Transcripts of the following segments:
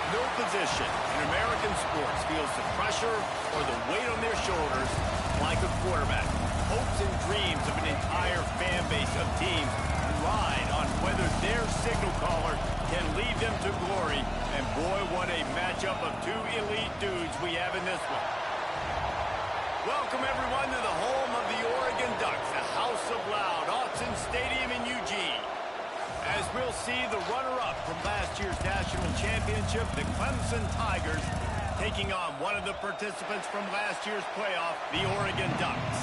No position in American sports feels the pressure or the weight on their shoulders like a quarterback. Hopes and dreams of an entire fan base of teams ride on whether their signal caller can lead them to glory. And boy, what a matchup of two elite dudes we have in this one. Welcome, everyone, to the home of the Oregon Ducks, the House of Loud, Autzen Stadium in Eugene. As we'll see the runner-up from last year's national championship, the Clemson Tigers, taking on one of the participants from last year's playoff, the Oregon Ducks.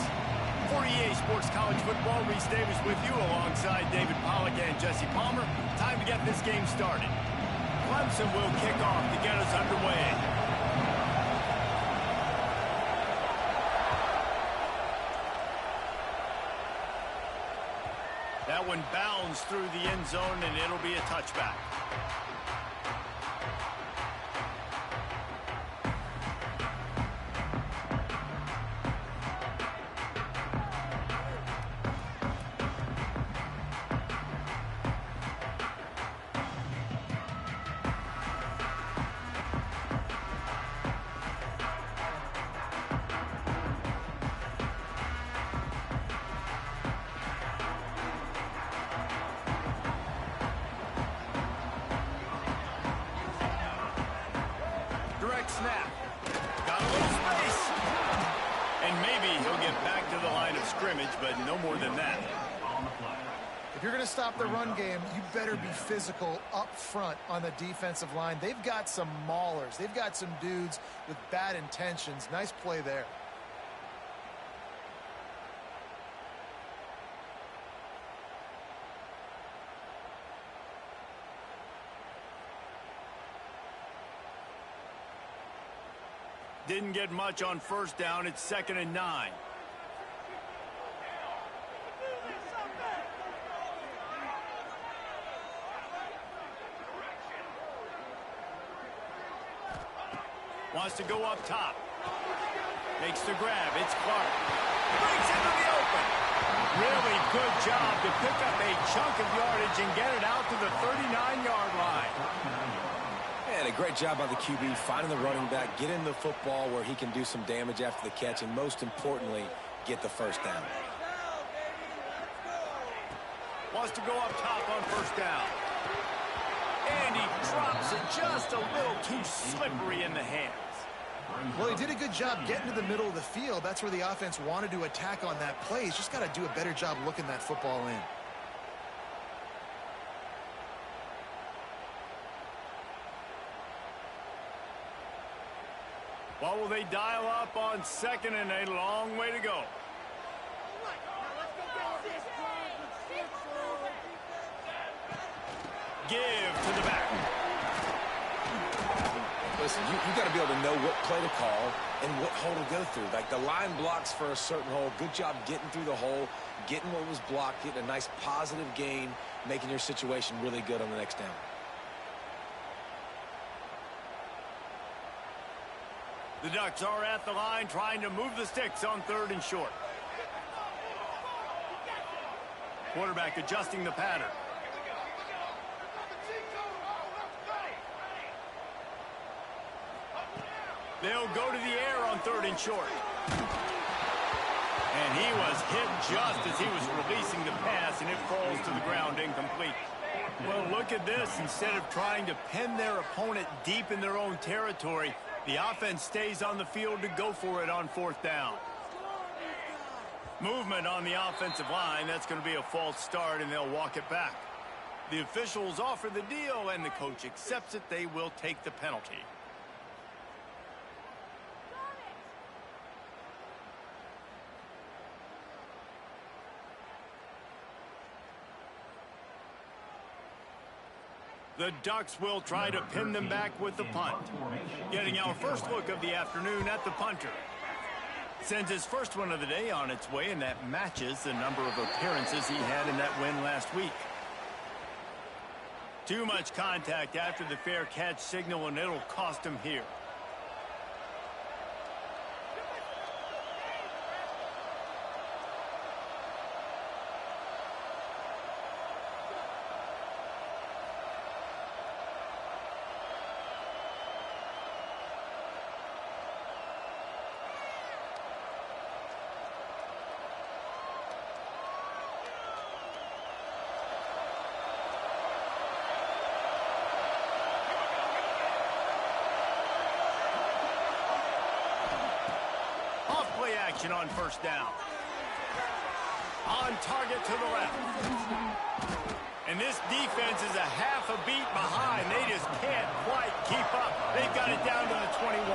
For EA Sports College Football, Reese Davis with you alongside David Pollack and Jesse Palmer. Time to get this game started. Clemson will kick off to get us underway. That one bounds through the end zone, and it'll be a touchback. Snap. Got a little space. And maybe he'll get back to the line of scrimmage, but no more than that. If you're going to stop the run game, you better be physical up front on the defensive line. They've got some maulers. They've got some dudes with bad intentions. Nice play there. Didn't get much on first down. It's 2nd and 9. Wants to go up top. Makes the grab. It's Clark. Breaks into the open. Really good job to pick up a chunk of yardage and get it out to the 39-yard line. And a great job by the QB finding the running back, getting the football where he can do some damage after the catch, and most importantly, get the first down. Wants to go up top on first down. And he drops it just a little too slippery in the hands. Well, he did a good job getting to the middle of the field. That's where the offense wanted to attack on that play. He's just got to do a better job looking that football in. What will they dial up on 2nd and a long way to go? Give to the back. Listen, you got to be able to know what play to call and what hole to go through. Like the line blocks for a certain hole. Good job getting through the hole, getting what was blocked, getting a nice positive gain, making your situation really good on the next down. The Ducks are at the line trying to move the sticks on 3rd and short. Quarterback adjusting the pattern. They'll go to the air on 3rd and short. And he was hit just as he was releasing the pass, and it falls to the ground incomplete. Well, look at this. Instead of trying to pin their opponent deep in their own territory, the offense stays on the field to go for it on 4th down. Movement on the offensive line. That's going to be a false start, and they'll walk it back. The officials offer the deal, and the coach accepts it. They will take the penalty. The Ducks will try to pin them back with the punt. Getting our first look of the afternoon at the punter. Sends his first one of the day on its way, and that matches the number of appearances he had in that win last week. Too much contact after the fair catch signal, and it'll cost him here. action on first down. On target to the left. And this defense is a half a beat behind. They just can't quite keep up. They've got it down to the 21.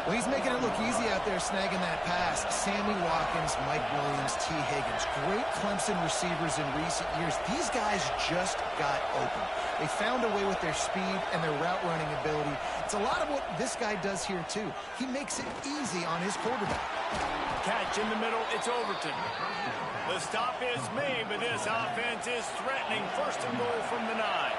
Well, he's making it look easy out there snagging that pass. Sammy Watkins, Mike Williams, T. Higgins. Great Clemson receivers in recent years. These guys just got open. They found a way with their speed and their route running ability. It's a lot of what this guy does here, too. He makes it easy on his quarterback. Catch in the middle, it's Overton. The stop is made, but this offense is threatening. First and goal from the 9.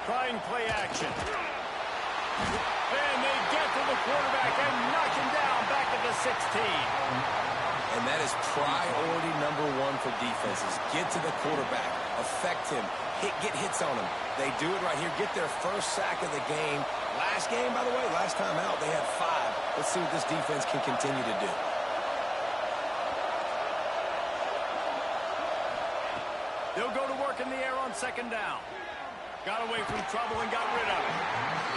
Trying play action. And they get to the quarterback and knock him down back at the 16. And that is priority number 1 for defenses. Get to the quarterback. Affect him. Get hits on him. They do it right here. Get their first sack of the game. Last game, by the way, last time out, they had 5. Let's see what this defense can continue to do. They'll go to work in the air on second down. Got away from trouble and got rid of it.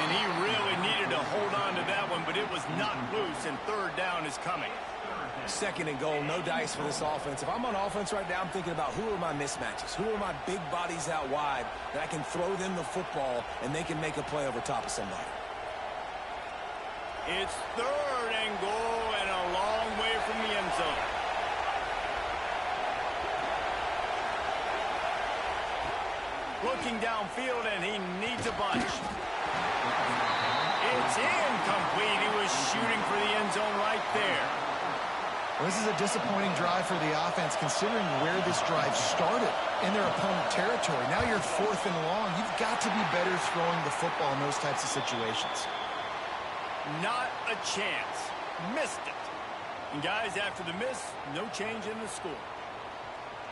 And he really needed to hold on to that one, but it was not loose, and third down is coming. Second and goal, no dice for this offense. If I'm on offense right now, I'm thinking about who are my mismatches? Who are my big bodies out wide that I can throw them the football and they can make a play over top of somebody? It's third and goal and a long way from the end zone. Looking downfield, and he needs a bunch. It's incomplete. He was shooting for the end zone right there. Well, this is a disappointing drive for the offense, considering where this drive started in their opponent territory. Now you're 4th and long. You've got to be better throwing the football in those types of situations. Not a chance. Missed it. And guys, after the miss, no change in the score.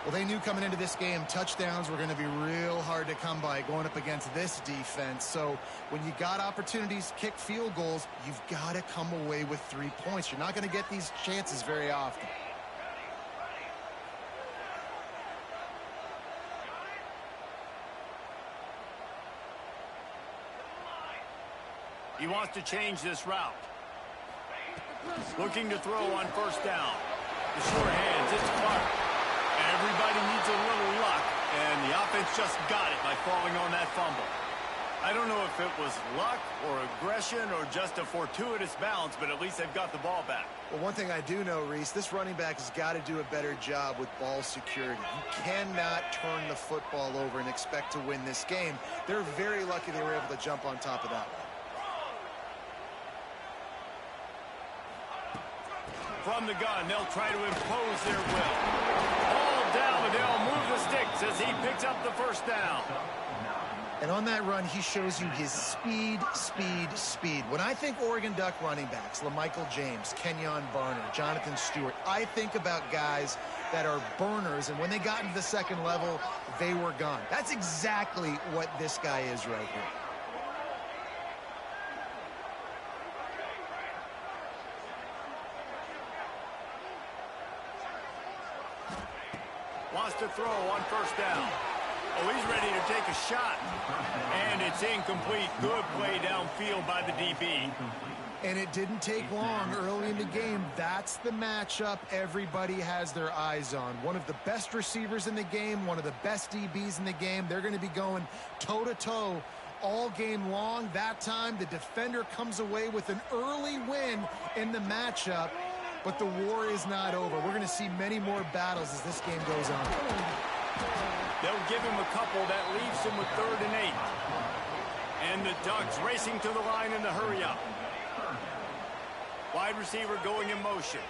Well, they knew coming into this game touchdowns were going to be real hard to come by going up against this defense. So when you got opportunities to kick field goals, you've got to come away with 3 points. You're not going to get these chances very often. He wants to change this route. Looking to throw on first down. The short hands, it's Clark. Everybody needs a little luck, and the offense just got it by falling on that fumble. I don't know if it was luck or aggression or just a fortuitous bounce, but at least they've got the ball back. Well, one thing I do know, Reese, this running back has got to do a better job with ball security. You cannot turn the football over and expect to win this game. They're very lucky they were able to jump on top of that one. From the gun, they'll try to impose their will. Ball down, but they'll move the sticks as he picks up the first down. And on that run, he shows you his speed, speed, speed. When I think Oregon Duck running backs, LaMichael James, Kenyon Barner, Jonathan Stewart, I think about guys that are burners, and when they got into the second level, they were gone. That's exactly what this guy is right here. Wants to throw on first down. Oh, he's ready to take a shot. And it's incomplete. Good play downfield by the DB. And it didn't take long early in the game. That's the matchup everybody has their eyes on. One of the best receivers in the game, one of the best DBs in the game. They're going to be going toe-to-toe all game long. That time, the defender comes away with an early win in the matchup. But the war is not over. We're going to see many more battles as this game goes on. They'll give him a couple. That leaves him with 3rd and 8. And the Ducks racing to the line in the hurry up. Wide receiver going in motion.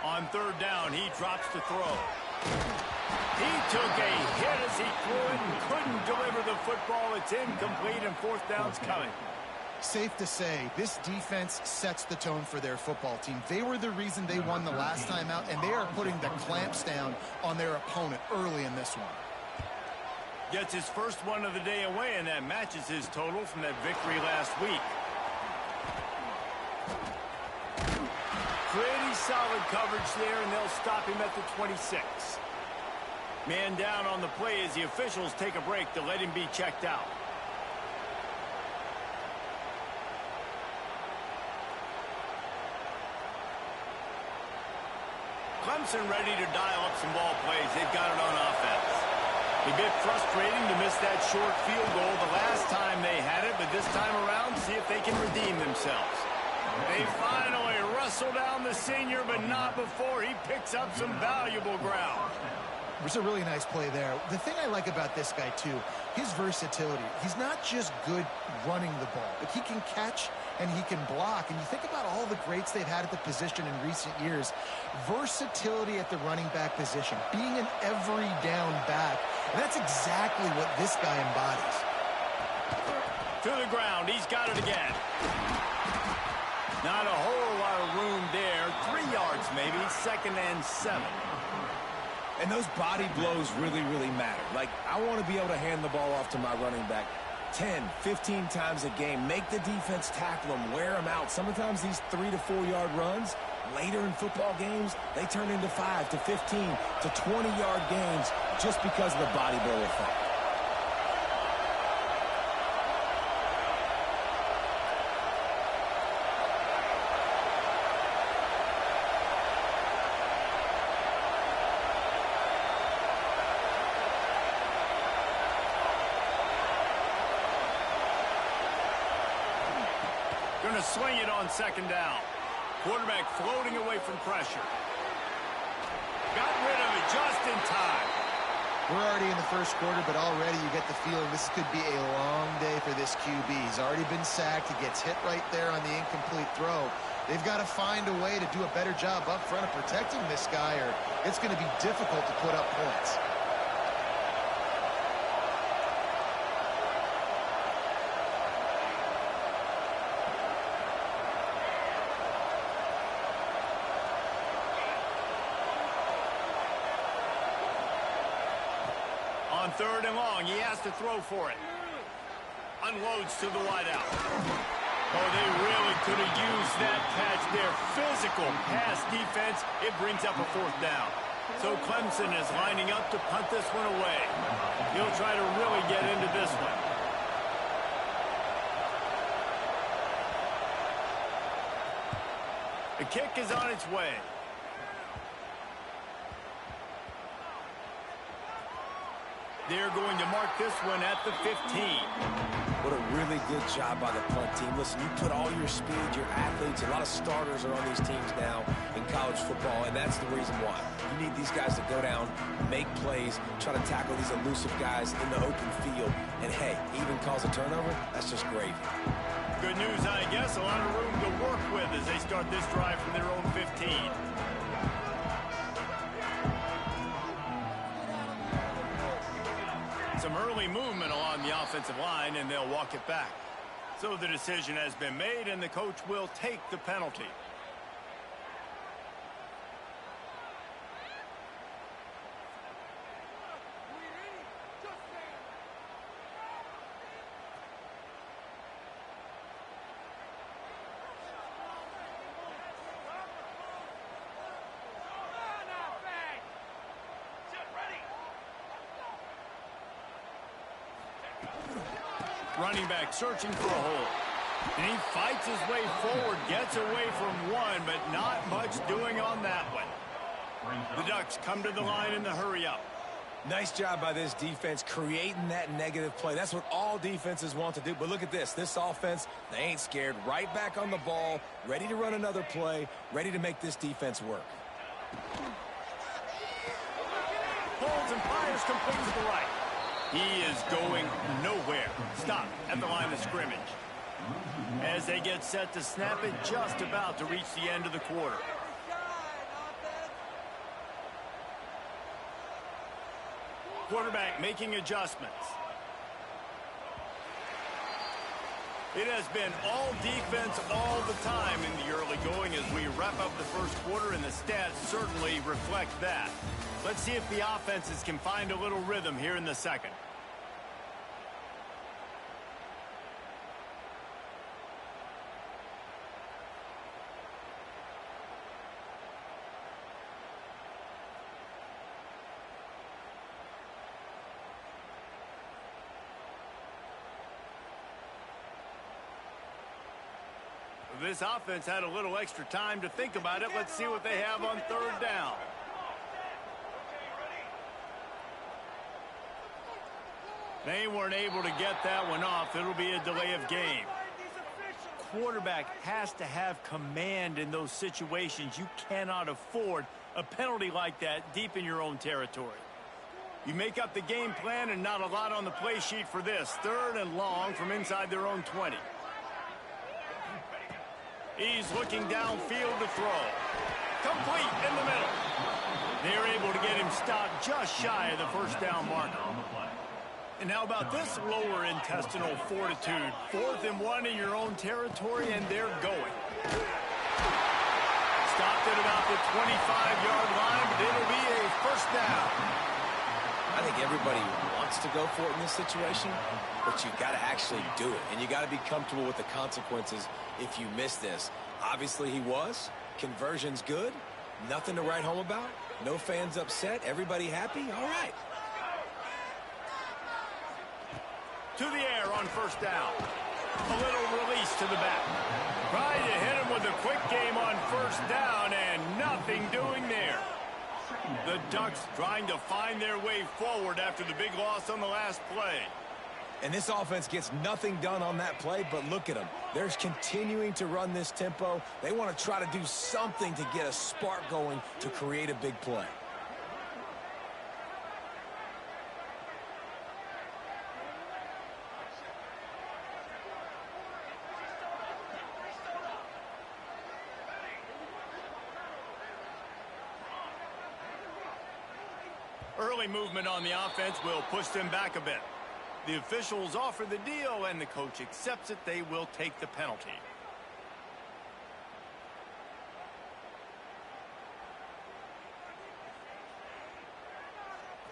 On 3rd down, he drops to throw. He took a hit as he threw it and couldn't deliver the football. It's incomplete, and 4th down's coming. Safe to say, this defense sets the tone for their football team. They were the reason they won the last time out, and they are putting the clamps down on their opponent early in this one. Gets his first one of the day away, and that matches his total from that victory last week. Pretty solid coverage there, and they'll stop him at the 26. Man down on the play as the officials take a break to let him be checked out. Clemson ready to dial up some ball plays. They've got it on offense. A bit frustrating to miss that short field goal the last time they had it, but this time around, see if they can redeem themselves. They finally wrestle down the senior, but not before he picks up some valuable ground. It's a really nice play there. The thing I like about this guy, too, his versatility. He's not just good running the ball, but he can catch and he can block. And you think about all the greats they've had at the position in recent years. Versatility at the running back position, being an every down back. And that's exactly what this guy embodies. To the ground. He's got it again. Not a whole lot of room there. 3 yards maybe. 2nd and 7. And those body blows really, really matter. Like, I want to be able to hand the ball off to my running back 10, 15 times a game. Make the defense tackle them, wear them out. Sometimes these 3 to 4 yard runs, later in football games, they turn into 5 to 15 to 20 yard gains just because of the body blow effect. Going to swing it on 2nd down. Quarterback floating away from pressure. Got rid of it just in time. We're already in the first quarter, but already you get the feeling this could be a long day for this QB. He's already been sacked. He gets hit right there on the incomplete throw. They've got to find a way to do a better job up front of protecting this guy, or it's going to be difficult to put up points. On 3rd and long, he has to throw for it. Unloads to the wideout. Oh, they really could have used that catch there. Physical pass defense. It brings up a 4th down. So Clemson is lining up to punt this one away. He'll try to really get into this one. The kick is on its way. They're going to mark this one at the 15. What a really good job by the punt team. Listen, you put all your speed, your athletes, a lot of starters are on these teams now in college football, and that's the reason why. You need these guys to go down, make plays, try to tackle these elusive guys in the open field, and hey, even cause a turnover, that's just gravy. Good news, I guess. A lot of room to work with as they start this drive from their own 15. Some early movement along the offensive line, and they'll walk it back. So the decision has been made, and the coach will take the penalty. Running back searching for a hole. And he fights his way forward, gets away from one, but not much doing on that one. The Ducks come to the line in the hurry up. Nice job by this defense creating that negative play. That's what all defenses want to do. But look at this. This offense, they ain't scared. Right back on the ball, ready to run another play, ready to make this defense work. Holds and fires complete to the right. He is going nowhere. Stop at the line of scrimmage. As they get set to snap it, just about to reach the end of the quarter. Quarterback making adjustments. It has been all defense all the time in the early going as we wrap up the first quarter, and the stats certainly reflect that. Let's see if the offenses can find a little rhythm here in the second. this offense had a little extra time to think about it. Let's see what they have on third down. They weren't able to get that one off. It'll be a delay of game. Quarterback has to have command in those situations. You cannot afford a penalty like that deep in your own territory. You make up the game plan and not a lot on the play sheet for this. Third and long from inside their own 20. He's looking downfield to throw. Complete in the middle. They're able to get him stopped just shy of the first down marker. And how about this lower intestinal fortitude? 4th and 1 in your own territory, and they're going. Stopped at about the 25-yard line, but it'll be a first down. I think everybody wants to go for it in this situation, but you got to actually do it, and you got to be comfortable with the consequences if you miss this. Obviously, he was. Conversion's good. Nothing to write home about. No fans upset. Everybody happy. All right. To the air on first down. A little release to the back. Trying to hit him with a quick game on first down, and nothing doing there. The Ducks trying to find their way forward after the big loss on the last play. And this offense gets nothing done on that play, but look at them. They're continuing to run this tempo. They want to try to do something to get a spark going to create a big play. Early movement on the offense will push them back a bit. The officials offer the deal, and the coach accepts it. They will take the penalty.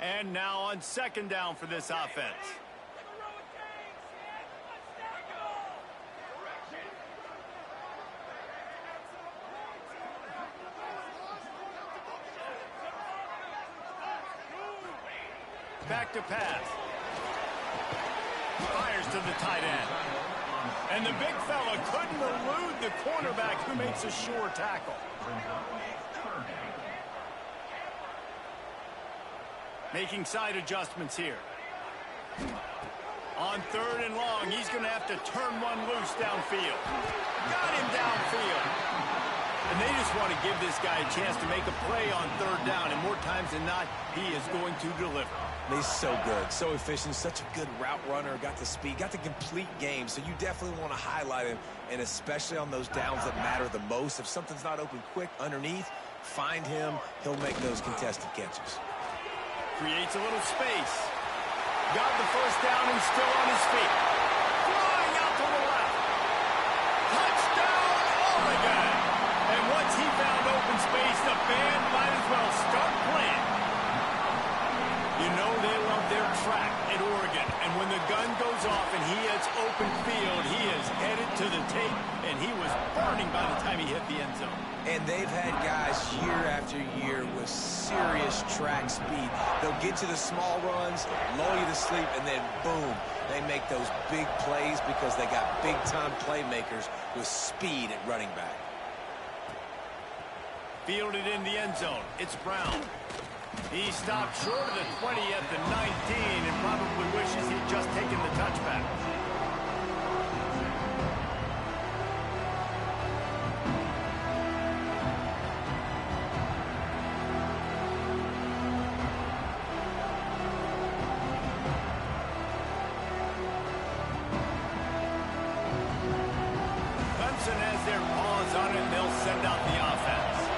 And now on second down for this offense. Back to pass. Fires to the tight end. And the big fella couldn't elude the cornerback who makes a sure tackle. Making side adjustments here. On third and long, he's going to have to turn one loose downfield. Got him downfield. And they just want to give this guy a chance to make a play on third down, and more times than not, he is going to deliver. He's so good, so efficient, such a good route runner, got the speed, got the complete game, so you definitely want to highlight him, and especially on those downs that matter the most. If something's not open quick underneath, find him. He'll make those contested catches. Creates a little space. Got the first down and still on his feet. Flying out to the left. Touchdown, Oregon. And once he found open space, the band might as well start playing. You know they love their track at Oregon. And when the gun goes off and he hits open field, he is headed to the tape, and he was burning by the time he hit the end zone. And they've had guys year after year with serious track speed. They'll get you the small runs, lull you to sleep, and then boom, they make those big plays because they got big-time playmakers with speed at running back. Fielded in the end zone. It's Brown. He stopped short of the 20 at the 19 and probably wishes he'd just taken the touchback. Clemson has their paws on it, and they'll send out the offense.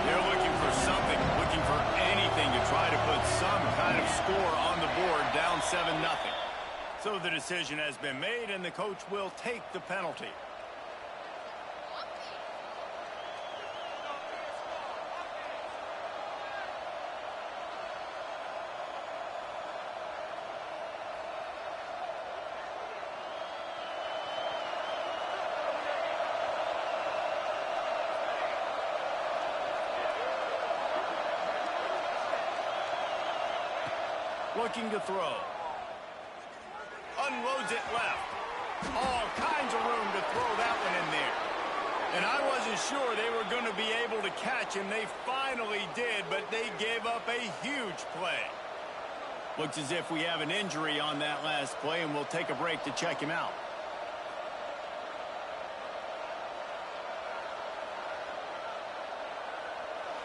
They're looking for something, looking for anything to try to put some kind of score on the board, down 7-0. So the decision has been made, and the coach will take the penalty. Looking to throw. Unloads it left. All kinds of room to throw that one in there. And I wasn't sure they were going to be able to catch him. They finally did, but they gave up a huge play. Looks as if we have an injury on that last play, and we'll take a break to check him out.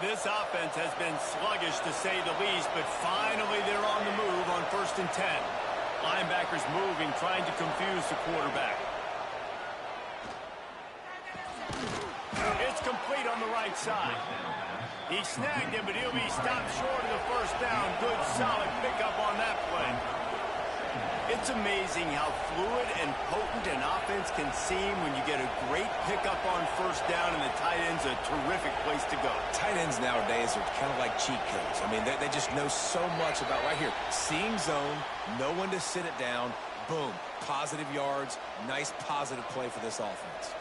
This offense has been sluggish, to say the least, but finally they're on the move on 1st and 10. Linebackers moving, trying to confuse the quarterback. It's complete on the right side. He snagged him, but he'll be stopped short of the first down. Good, solid pickup on that play. It's amazing how fluid and potent an offense can seem when you get a great pickup on 1st down, and the tight end's a terrific place to go. Tight ends nowadays are kind of like cheat codes. I mean, they just know so much about right here. Seeing zone, know when to sit it down, boom, positive yards, nice positive play for this offense.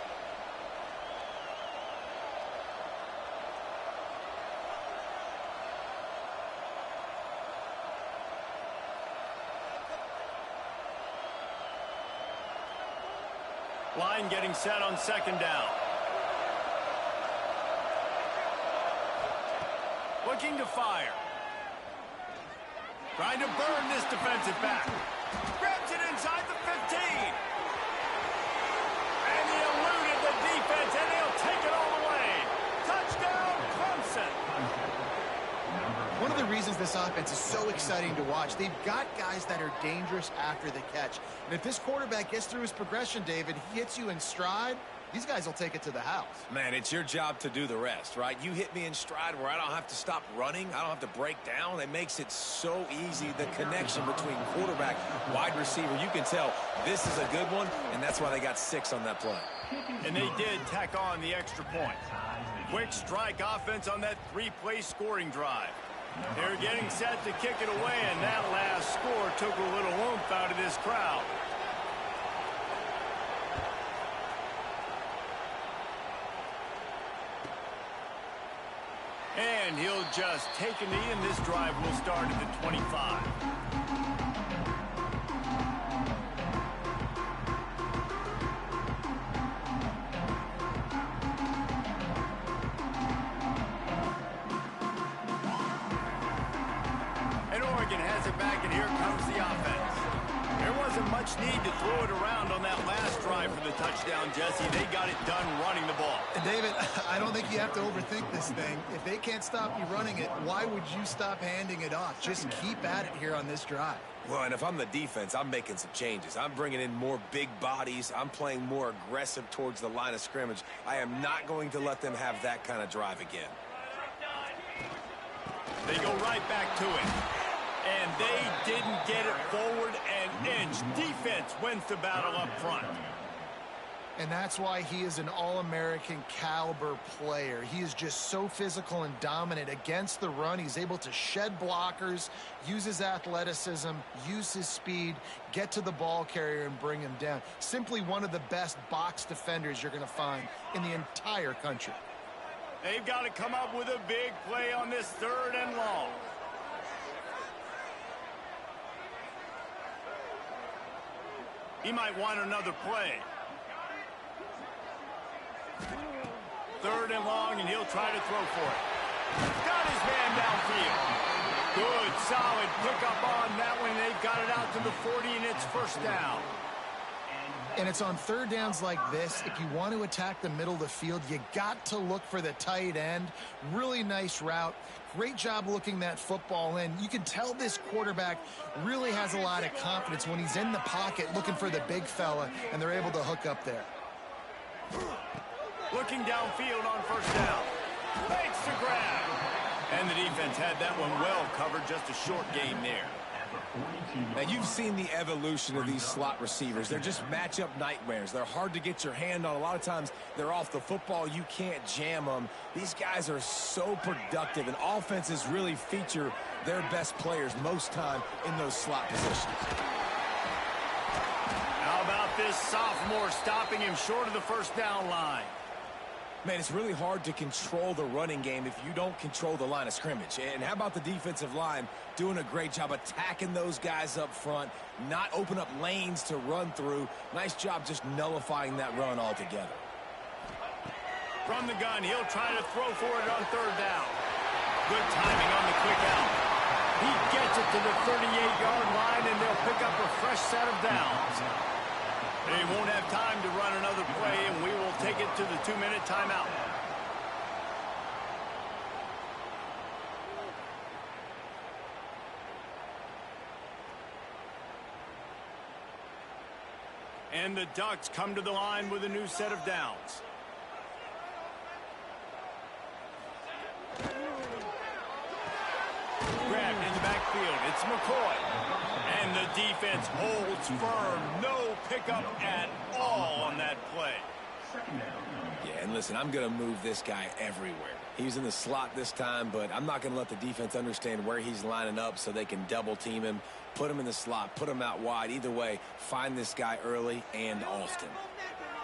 Line getting set on 2nd down. Looking to fire. Trying to burn this defensive back. Grabs it inside the 15. And he eluded the defense, and he'll take it all the way. Touchdown, Clemson. One of the reasons this offense is so exciting to watch, they've got guys that are dangerous after the catch. And if this quarterback gets through his progression, David, he hits you in stride, these guys will take it to the house. Man, it's your job to do the rest, right? You hit me in stride where I don't have to stop running. I don't have to break down. It makes it so easy, the connection between quarterback, wide receiver. You can tell this is a good one, and that's why they got 6 on that play. And they did tack on the extra point. Quick strike offense on that 3-play scoring drive. They're getting set to kick it away, and that last score took a little oomph out of this crowd. And he'll just take a knee, and this drive will start at the 25. Has it back, and here comes the offense. There wasn't much need to throw it around on that last drive for the touchdown, Jesse. They got it done running the ball. And David, I don't think you have to overthink this thing. If they can't stop you running it, why would you stop handing it off? Just keep at it here on this drive. Well, and if I'm the defense, I'm making some changes. I'm bringing in more big bodies. I'm playing more aggressive towards the line of scrimmage. I am not going to let them have that kind of drive again. They go right back to it. And they didn't get it forward an inch. Defense wins the battle up front. And that's why he is an all-American caliber player. He is just so physical and dominant against the run. He's able to shed blockers, use his athleticism, use his speed, get to the ball carrier and bring him down. Simply one of the best box defenders you're going to find in the entire country. They've got to come up with a big play on this 3rd and long. He might want another play. 3rd and long, and he'll try to throw for it. Got his man downfield. Good, solid pickup on that one. They've got it out to the 40, and it's 1st down. And it's on 3rd downs like this. If you want to attack the middle of the field, you got to look for the tight end. Really nice route. Great job looking that football in. You can tell this quarterback really has a lot of confidence when he's in the pocket looking for the big fella, and they're able to hook up there. Looking downfield on 1st down. Makes the grab. And the defense had that one well covered. Just a short gain there. Now, you've seen the evolution of these slot receivers. They're just matchup nightmares. They're hard to get your hand on. A lot of times, they're off the football. You can't jam them. These guys are so productive, and offenses really feature their best players most time in those slot positions. How about this sophomore stopping him short of the 1st down line? Man, it's really hard to control the running game if you don't control the line of scrimmage. And how about the defensive line doing a great job attacking those guys up front, not open up lanes to run through. Nice job just nullifying that run altogether. From the gun, he'll try to throw for it on third down. Good timing on the quick out. He gets it to the 38-yard line, and they'll pick up a fresh set of downs. They won't have time to run another play, and we will take it to the 2-minute timeout. And the Ducks come to the line with a new set of downs. Grabbed in the backfield. It's McCoy. And the defense holds firm. No pickup at all on that play. Yeah, and listen, I'm going to move this guy everywhere. He's in the slot this time, but I'm not going to let the defense understand where he's lining up so they can double team him, put him in the slot, put him out wide. Either way, find this guy early and often.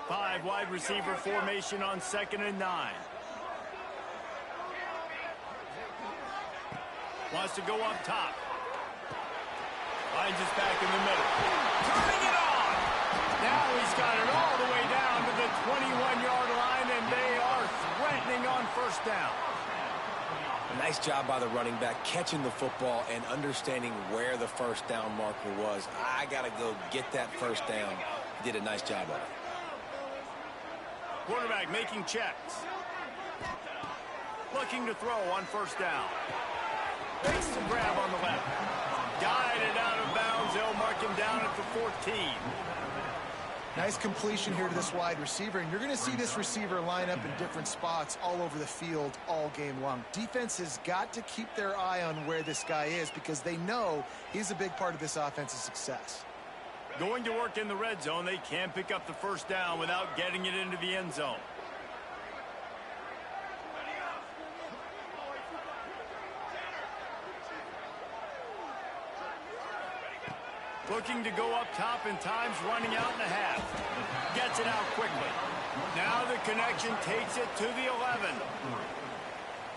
5 wide receiver formation on 2nd and 9. Wants to go up top. Finds us back in the middle. Turning it on. Now he's got it all the way down to the 21-yard line, and they are threatening on first down. Nice job by the running back, catching the football and understanding where the first down marker was. I got to go get that first down. He did a nice job of it. Quarterback making checks. Looking to throw on first down. Makes the grab on the left. Guided out of bounds. They'll mark him down at the 14. Nice completion here to this wide receiver, and you're going to see this receiver line up in different spots all over the field all game long. Defense has got to keep their eye on where this guy is because they know he's a big part of this offense's success. Going to work in the red zone. They can't pick up the first down without getting it into the end zone. Looking to go up top, and time's running out in a half. Gets it out quickly. Now the connection takes it to the 11.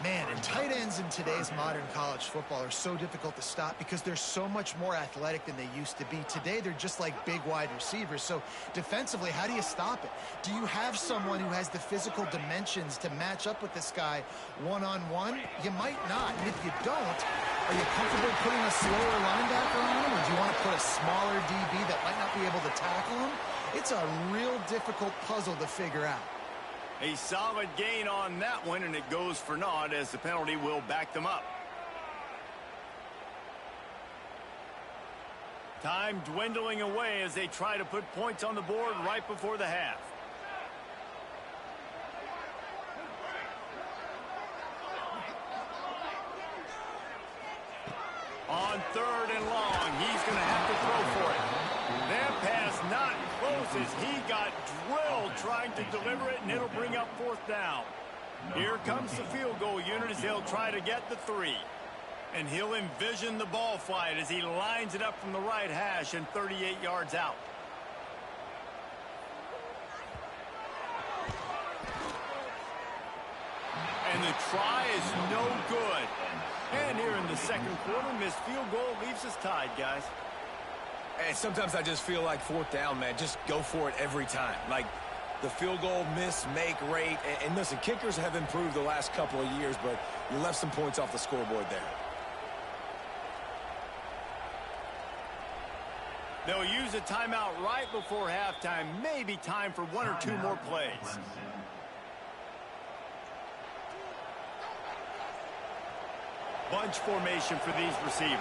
Man, and tight ends in today's modern college football are so difficult to stop because they're so much more athletic than they used to be. Today, they're just like big wide receivers. So defensively, how do you stop it? Do you have someone who has the physical dimensions to match up with this guy one-on-one? You might not. And if you don't, are you comfortable putting a slower linebacker on him, or do you want to put a smaller DB that might not be able to tackle him? It's a real difficult puzzle to figure out. A solid gain on that one, and it goes for naught as the penalty will back them up. Time dwindling away as they try to put points on the board right before the half. On 3rd and long, he's going to have to throw for it. That pass not close as he got drilled trying to deliver it, and it'll bring up 4th down. Here comes the field goal unit as they'll try to get the 3. And he'll envision the ball flight as he lines it up from the right hash and 38 yards out. And the try is no good. And here in the 2nd quarter, missed field goal leaves us tied, guys. And sometimes I just feel like 4th down, man. Just go for it every time. Like the field goal miss, make rate. And listen, kickers have improved the last couple of years, but you left some points off the scoreboard there. They'll use a timeout right before halftime. Maybe time for 1 or 2 more plays. Bunch formation for these receivers.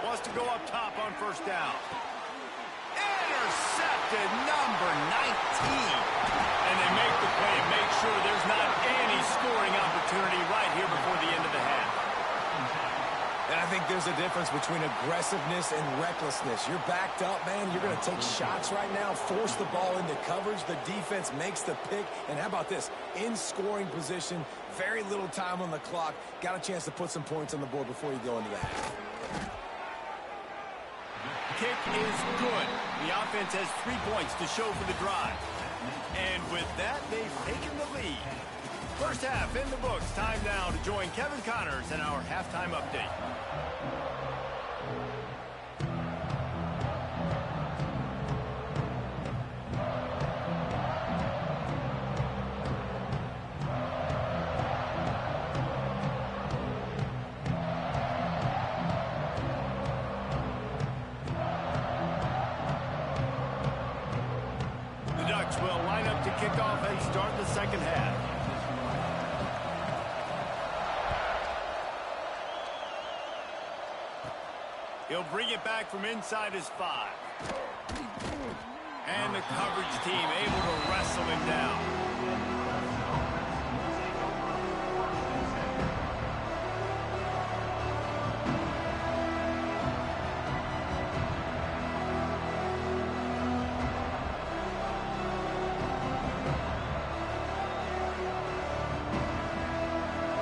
Wants to go up top on first down. Intercepted, number 19. And they make the play and make sure there's not any scoring opportunity right here before the end of the half. And I think there's a difference between aggressiveness and recklessness. You're backed up, man. You're going to take shots right now, force the ball into coverage. The defense makes the pick. And how about this? In scoring position, very little time on the clock. Got a chance to put some points on the board before you go into the half. Kick is good. The offense has 3 points to show for the drive. And with that, they've taken the lead. First half in the books. Time now to join Kevin Connors in our halftime update. The Ducks will line up to kick off and start the second half. He'll bring it back from inside his 5. And the coverage team able to wrestle him down.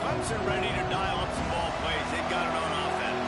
Clemson ready to dial up some ball plays. They've got it on offense.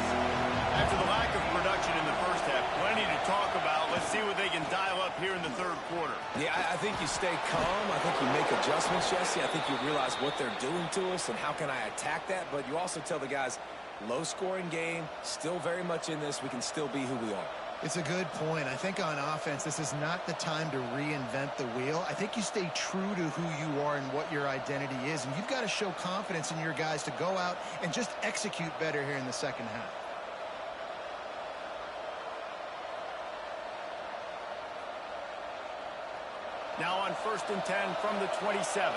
After the lack of production in the first half, plenty to talk about. Let's see what they can dial up here in the third quarter. Yeah, I think you stay calm. I think you make adjustments, Jesse. I think you realize what they're doing to us and how can I attack that. But you also tell the guys, low-scoring game, still very much in this. We can still be who we are. It's a good point. I think on offense, this is not the time to reinvent the wheel. I think you stay true to who you are and what your identity is. And you've got to show confidence in your guys to go out and just execute better here in the second half. Now on 1st and 10 from the 27.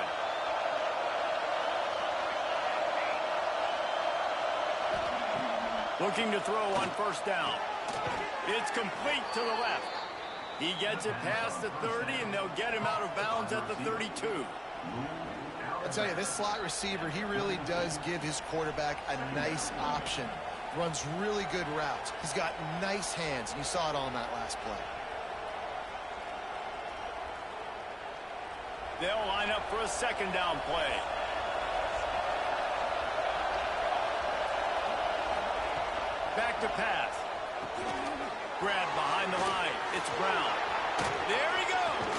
Looking to throw on 1st down. It's complete to the left. He gets it past the 30, and they'll get him out of bounds at the 32. I'll tell you, this slot receiver, he really does give his quarterback a nice option. Runs really good routes. He's got nice hands, and you saw it all in that last play. They'll line up for a 2nd down play. Back to pass. Grab behind the line. It's Brown. There he goes.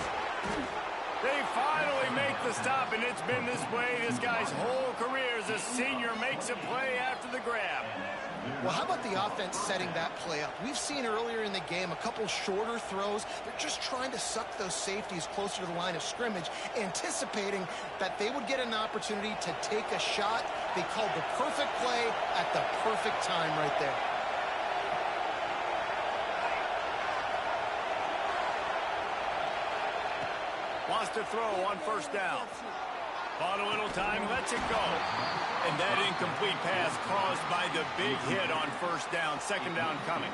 They finally make the stop, and it's been this way this guy's whole career as a senior makes a play after the grab. Well, how about the offense setting that play up? We've seen earlier in the game a couple shorter throws. They're just trying to suck those safeties closer to the line of scrimmage, anticipating that they would get an opportunity to take a shot. They called the perfect play at the perfect time right there. Wants to throw on 1st down. Bought a little time, lets it go. And that incomplete pass caused by the big hit on 1st down. 2nd down coming.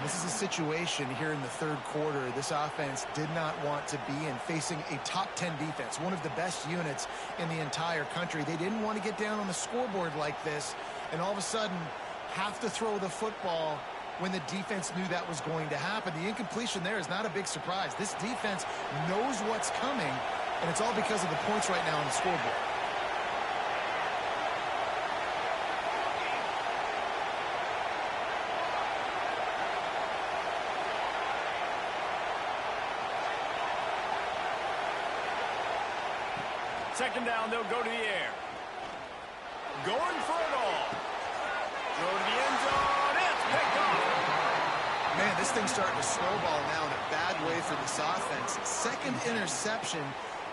This is a situation here in the third quarter this offense did not want to be in, facing a top 10 defense, one of the best units in the entire country. They didn't want to get down on the scoreboard like this, and all of a sudden have to throw the football when the defense knew that was going to happen. The incompletion there is not a big surprise. This defense knows what's coming, and it's all because of the points right now on the scoreboard. Second down, they'll go to the air. Going for it all. Throw to the end zone. It's picked off. Man, this thing's starting to snowball now in a bad way for this offense. 2nd interception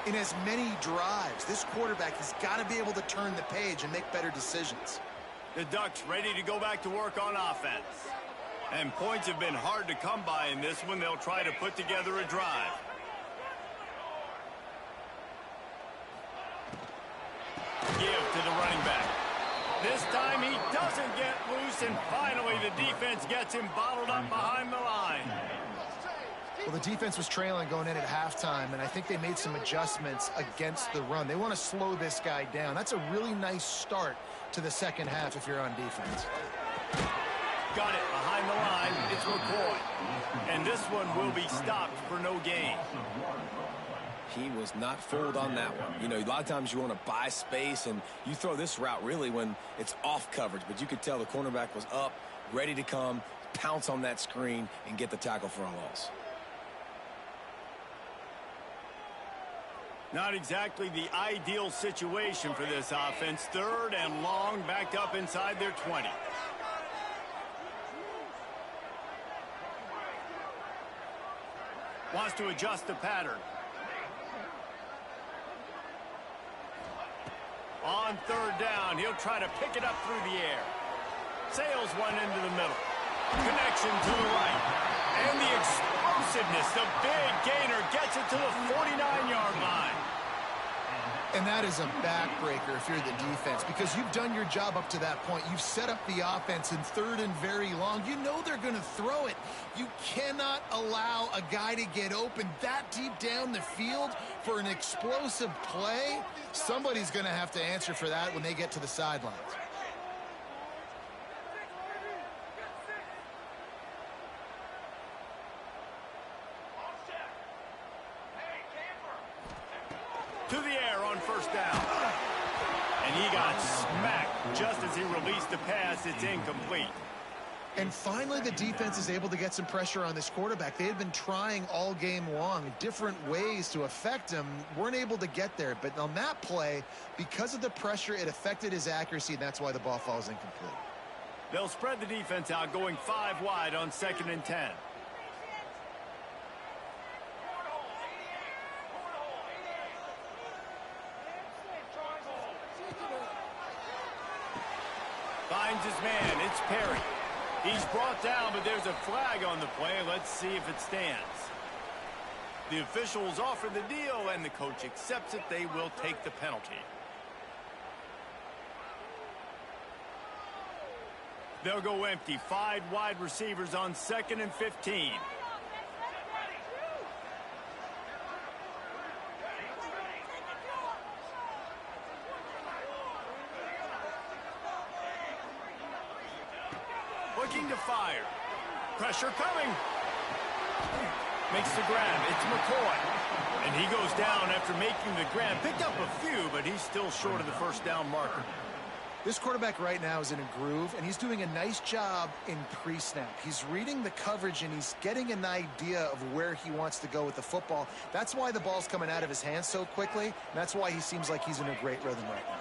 in as many drives. This quarterback has got to be able to turn the page and make better decisions. The Ducks ready to go back to work on offense. And points have been hard to come by in this one. They'll try to put together a drive. Give to the running back. This time he doesn't get loose, and finally the defense gets him bottled up behind the line. Well, the defense was trailing going in at halftime, and I think they made some adjustments against the run. They want to slow this guy down. That's a really nice start to the second half if you're on defense. Got it behind the line. It's McCoy. And this one will be stopped for no gain. He was not fooled on that one. You know, a lot of times you want to buy space, and you throw this route really when it's off coverage. But you could tell the cornerback was up, ready to come, pounce on that screen, and get the tackle for a loss. Not exactly the ideal situation for this offense. 3rd and long, backed up inside their 20. Wants to adjust the pattern. On 3rd down, he'll try to pick it up through the air. Sails one into the middle. Connection to the right. And the explosiveness, the big gainer gets it to the 49-yard line. And that is a backbreaker if you're the defense, because you've done your job up to that point. You've set up the offense in 3rd and very long. You know they're going to throw it. You cannot allow a guy to get open that deep down the field for an explosive play. Somebody's going to have to answer for that when they get to the sidelines. To the air on 1st down. And he got smacked just as he released the pass. It's incomplete. And finally, the defense is able to get some pressure on this quarterback. They had been trying all game long different ways to affect him. Weren't able to get there. But on that play, because of the pressure, it affected his accuracy, and that's why the ball falls incomplete. They'll spread the defense out, going 5 wide on 2nd and 10. Finds his man. It's Perry. He's brought down, but there's a flag on the play. Let's see if it stands. The officials offer the deal, and the coach accepts it. They will take the penalty. They'll go empty. 5 wide receivers on 2nd and 15. Looking to fire. Pressure coming. Makes the grab. It's McCoy. And he goes down after making the grab. Picked up a few, but he's still short of the 1st down marker. This quarterback right now is in a groove, and he's doing a nice job in pre-snap. He's reading the coverage, and he's getting an idea of where he wants to go with the football. That's why the ball's coming out of his hands so quickly, and that's why he seems like he's in a great rhythm right now.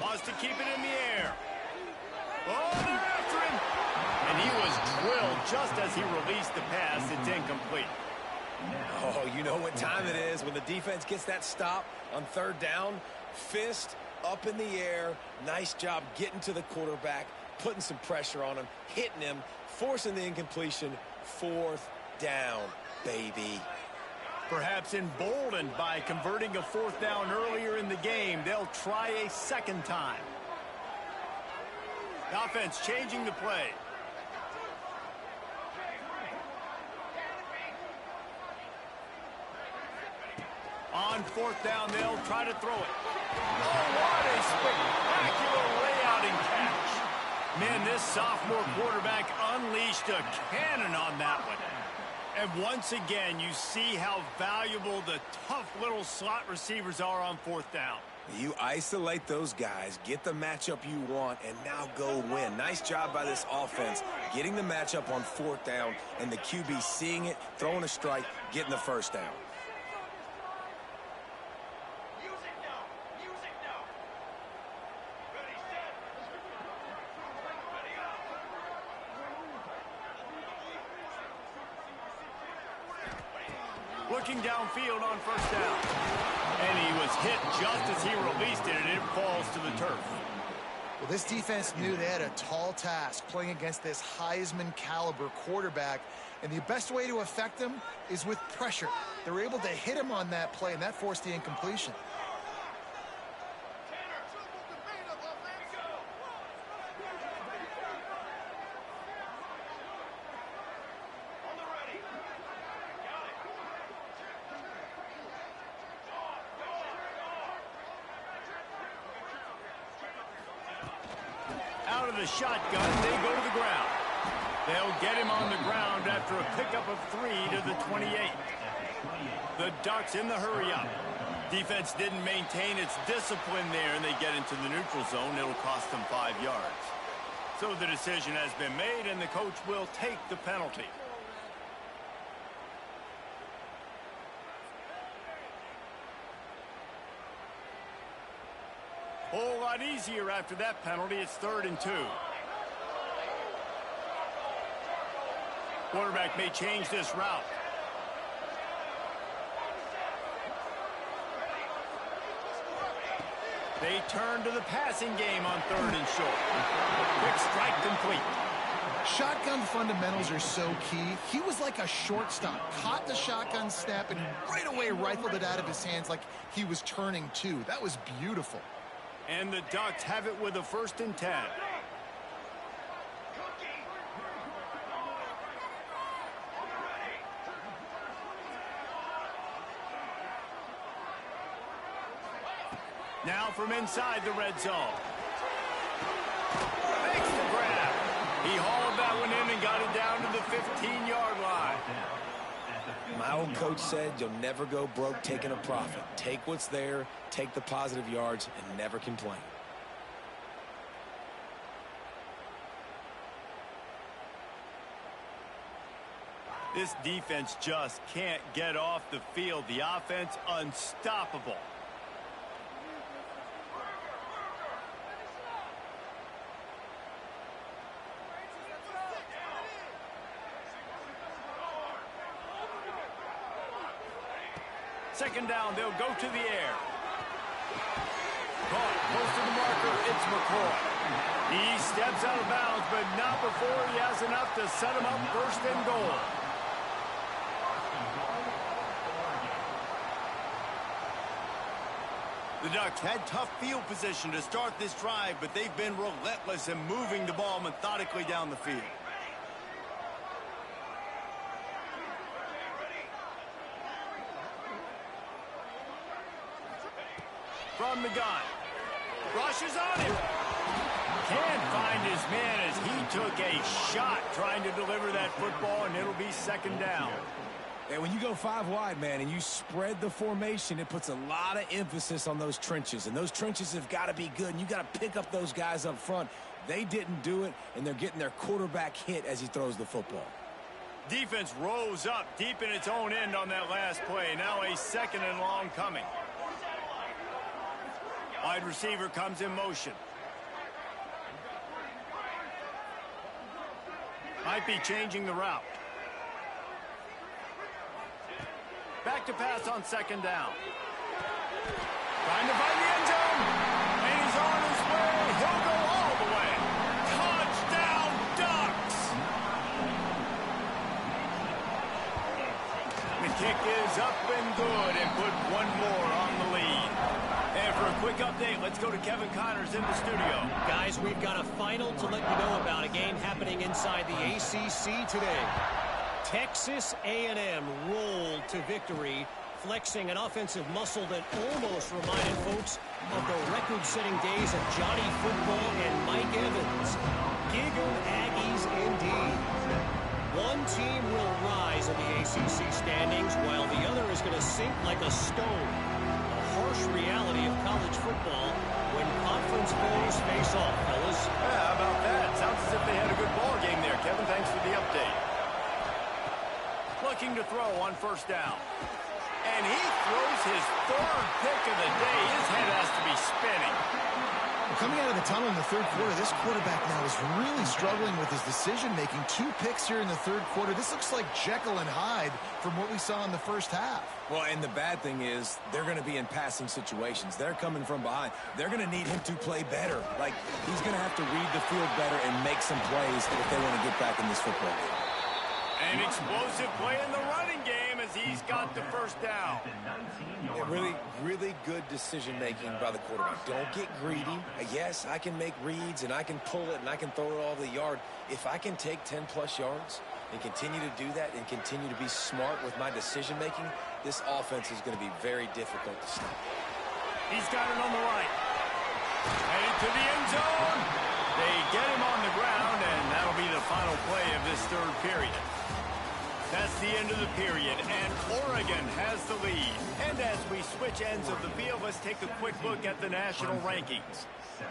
Wants to keep it in the air. Oh, they're after him. And he was drilled just as he released the pass. It's incomplete. Oh, you know what time it is when the defense gets that stop on 3rd down. Fist up in the air. Nice job getting to the quarterback, putting some pressure on him, hitting him, forcing the incompletion. 4th down, baby. Perhaps emboldened by converting a 4th down earlier in the game, they'll try a 2nd time. The offense changing the play. On 4th down, they'll try to throw it. Oh, what a spectacular layout and catch. Man, this sophomore quarterback unleashed a cannon on that one. And once again, you see how valuable the tough little slot receivers are on 4th down. You isolate those guys, get the matchup you want, and now go win. Nice job by this offense, getting the matchup on 4th down, and the QB seeing it, throwing a strike, getting the 1st down. Looking downfield on 1st down. And he was hit just as he released it, and it falls to the turf. Well, this defense knew they had a tall task playing against this Heisman caliber quarterback, and the best way to affect him is with pressure. They were able to hit him on that play, and that forced the incompletion. Out of the shotgun, they go to the ground. They'll get him on the ground after a pickup of 3 to the 28. The Ducks in the hurry up. Defense didn't maintain its discipline there, and they get into the neutral zone. It'll cost them 5 yards. So the decision has been made, and the coach will take the penalty. Whole lot easier after that penalty. It's 3rd and 2. Quarterback may change this route. They turn to the passing game on 3rd and short. Quick strike complete. Shotgun fundamentals are so key. He was like a shortstop, caught the shotgun snap, and right away rifled it out of his hands like he was turning two. That was beautiful. And the Ducks have it with a 1st and 10. Now from inside the red zone. Makes the grab. He hauled that one in and got it down to the 15-yard line. My old coach said you'll never go broke taking a profit. Take what's there, take the positive yards, and never complain. This defense just can't get off the field. The offense unstoppable. Second down, they'll go to the air. Caught close to the marker, it's McCoy. He steps out of bounds, but not before he has enough to set him up 1st and goal. The Ducks had tough field position to start this drive, but they've been relentless in moving the ball methodically down the field. From the gun. Rushes on him. Can't find his man as he took a shot trying to deliver that football, and it'll be 2nd down. And when you go 5 wide, man, and you spread the formation, it puts a lot of emphasis on those trenches. And those trenches have got to be good, and you got to pick up those guys up front. They didn't do it, and they're getting their quarterback hit as he throws the football. Defense rose up deep in its own end on that last play. Now a 2nd and long coming. Wide receiver comes in motion. Might be changing the route. Back to pass on 2nd down. Trying to find the end zone. And he's on his way. He'll go all the way. Touchdown, Ducks! The kick is up and good and put one more on the lead. And for a quick update, let's go to Kevin Connors in the studio. Guys, we've got a final to let you know about, a game happening inside the ACC today. Texas A&M rolled to victory, flexing an offensive muscle that almost reminded folks of the record-setting days of Johnny Football and Mike Evans. Giggle Aggies indeed. One team will rise in the ACC standings, while the other is going to sink like a stone. Harsh reality of college football when conference foes face off, fellas. Yeah, how about that? Sounds as if they had a good ball game there, Kevin. Thanks for the update. Looking to throw on 1st down. And he throws his 3rd pick of the day. His head has to be spinning. Coming out of the tunnel in the 3rd quarter, this quarterback now is really struggling with his decision-making. 2 picks here in the 3rd quarter. This looks like Jekyll and Hyde from what we saw in the 1st half. Well, and the bad thing is they're going to be in passing situations. They're coming from behind. They're going to need him to play better. Like, he's going to have to read the field better and make some plays if they want to get back in this football game. An explosive play in the running game as he's got the 1st down. Yeah, really good decision-making by the quarterback. Don't get greedy. Yes, I can make reads, and I can pull it, and I can throw it all the yard. If I can take 10-plus yards and continue to do that and continue to be smart with my decision-making, this offense is going to be very difficult to stop. He's got it on the right. Headed to the end zone. They get him on the ground, and that'll be the final play of this 3rd period. That's the end of the period, and Oregon has the lead. And as we switch ends of the field, let's take a quick look at the national rankings.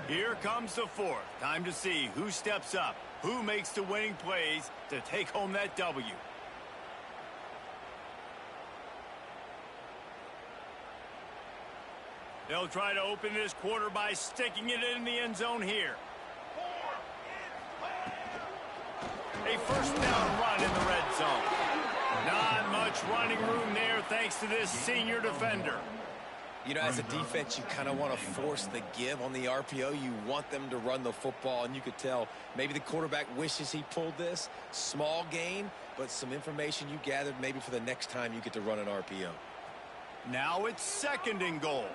Here comes the fourth. Time to see who steps up, who makes the winning plays to take home that W. They'll try to open this quarter by sticking it in the end zone here. A first down run in the red zone. Not much running room there thanks to this senior defender. You know, as a defense, you kind of want to force the give on the RPO. You want them to run the football, and you could tell maybe the quarterback wishes he pulled this. Small gain, but some information you gathered maybe for the next time you get to run an RPO. Now it's second and goal.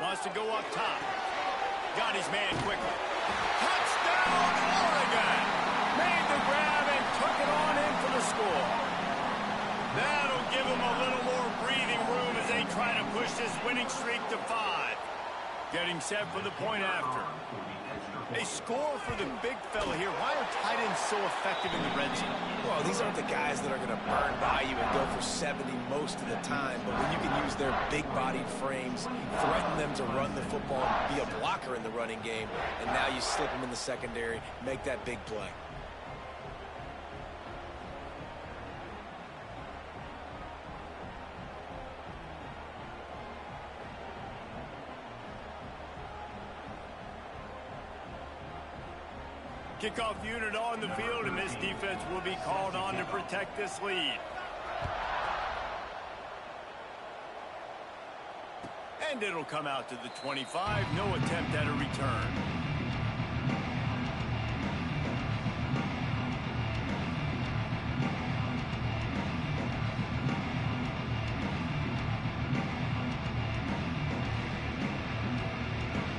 Wants to go up top. Got his man quickly. Touchdown, Oregon! Made the grab and took it on in for the score. That'll give him a little more breathing room as they try to push this winning streak to 5. Getting set for the point after. A score for the big fella here. Why are tight ends so effective in the red zone? Well, these aren't the guys that are going to burn by you and go for 70 most of the time, but when you can use their big-bodied frames, threaten them to run the football, be a blocker in the running game, and now you slip them in the secondary, make that big play. Kickoff unit on the field, and this defense will be called on to protect this lead. And it'll come out to the 25. No attempt at a return.